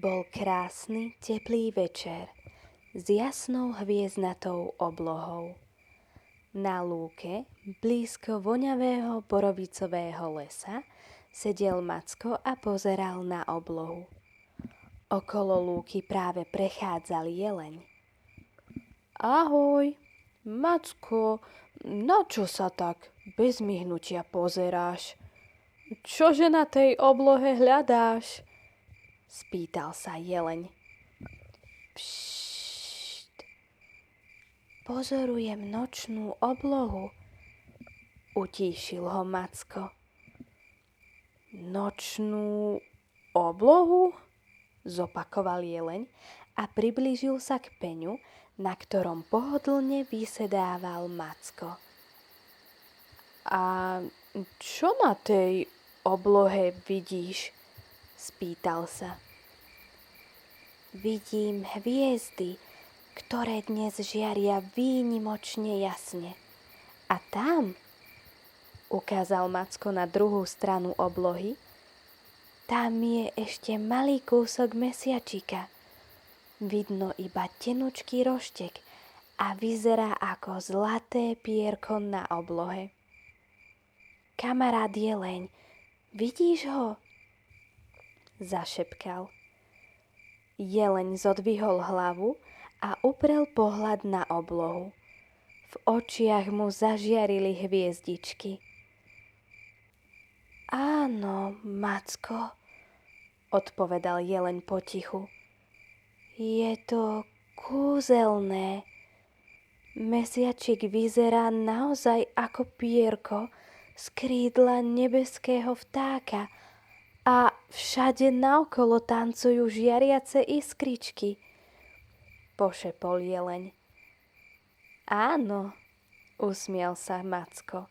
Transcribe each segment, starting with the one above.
Bol krásny, teplý večer s jasnou hviezdnatou oblohou. Na lúke, blízko voňavého borovicového lesa, sedel Macko a pozeral na oblohu. Okolo lúky práve prechádzal jeleň. Ahoj, Macko, na čo sa tak bez myhnutia pozeráš? Čože na tej oblohe hľadáš? Spýtal sa jeleň. Pššt, pozorujem nočnú oblohu, utíšil ho Macko. Nočnú oblohu? Zopakoval jeleň a priblížil sa k peňu, na ktorom pohodlne vysedával Macko. A čo na tej oblohe vidíš? Spýtal sa. Vidím hviezdy, ktoré dnes žiaria výnimočne jasne. A tam, ukázal Macko na druhú stranu oblohy, tam je ešte malý kúsok mesiačika. Vidno iba tenučký roštek a vyzerá ako zlaté pierko na oblohe. Kamarát jeleň, vidíš ho? Zašepkal. Jeleň zodvihol hlavu a uprel pohľad na oblohu. V očiach mu zažiarili hviezdičky. Áno, Macko, odpovedal jeleň potichu. Je to kúzelné. Mesiačik vyzerá naozaj ako pierko z krídla nebeského vtáka a všade naokolo tancujú žiariace iskričky, pošepol jeleň. Áno, usmial sa Macko.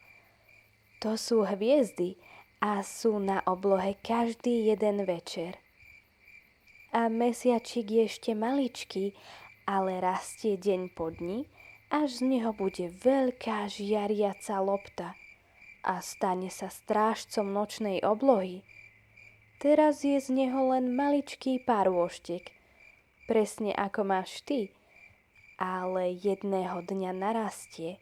To sú hviezdy a sú na oblohe každý jeden večer. A mesiačik je ešte maličký, ale rastie deň po dni, až z neho bude veľká žiariaca lopta a stane sa strážcom nočnej oblohy. Teraz je z neho len maličký párôštek, presne ako máš ty, ale jedného dňa narastie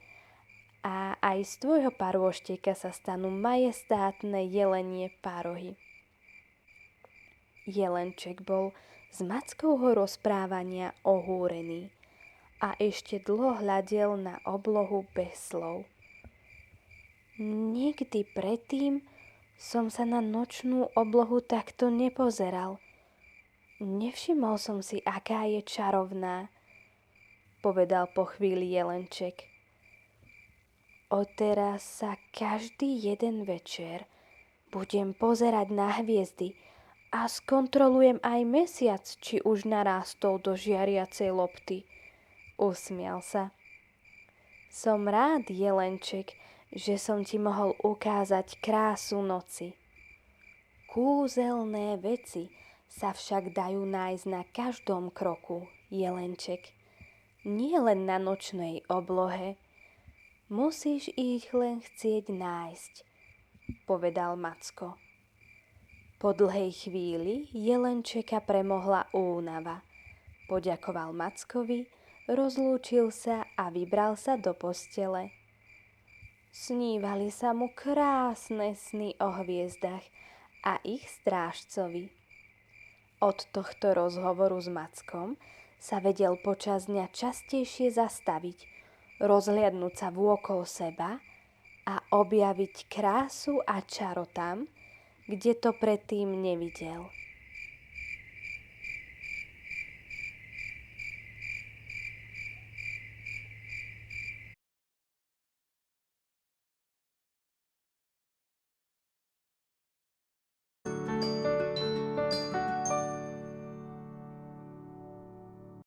a aj z tvojho párôšteka sa stanú majestátne jelenie párohy. Jelenček bol z Mackovho rozprávania ohúrený a ešte dlho hľadel na oblohu bez slov. Nikdy predtým som sa na nočnú oblohu takto nepozeral. Nevšimol som si, aká je čarovná, povedal po chvíli jelenček. Odteraz sa každý jeden večer budem pozerať na hviezdy a skontrolujem aj mesiac, či už narástol do žiariacej lopty. Usmial sa. Som rád, jelenček, že som ti mohol ukázať krásu noci. Kúzelné veci sa však dajú nájsť na každom kroku, jelenček. Nie len na nočnej oblohe. Musíš ich len chcieť nájsť, povedal Macko. Po dlhej chvíli jelenčeka premohla únava. Poďakoval Mackovi, rozlúčil sa a vybral sa do postele. Snívali sa mu krásne sny o hviezdach a ich strážcovi. Od tohto rozhovoru s Mackom sa vedel počas dňa častejšie zastaviť, rozhliadnúť sa vôkol seba a objaviť krásu a čaro tam, kde to predtým nevidel.